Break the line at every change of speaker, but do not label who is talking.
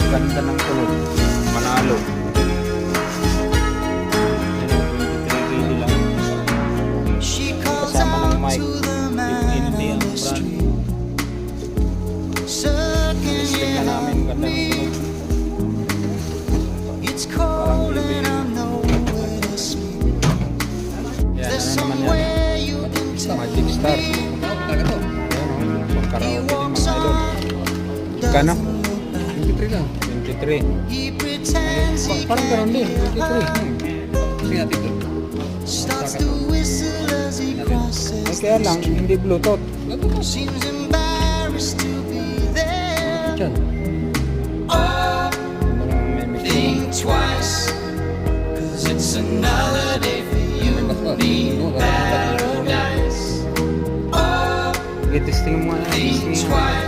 Ganda ng kulog. Manalo. Yan, 23 lang. Kasama ng mic. 15 ang brand. Testing na namin. Ganda ng kulog. Parang yan, ano naman yan? Magic Star. Ayan o. Pagkaraw din yung mga idol. Kano?
23 lang.
23.
Parang gano'n din. 23. Kasi nga dito.
Ay kaya lang, hindi Bluetooth.
Diyan.
Sige, testing mo nga. Testing mo.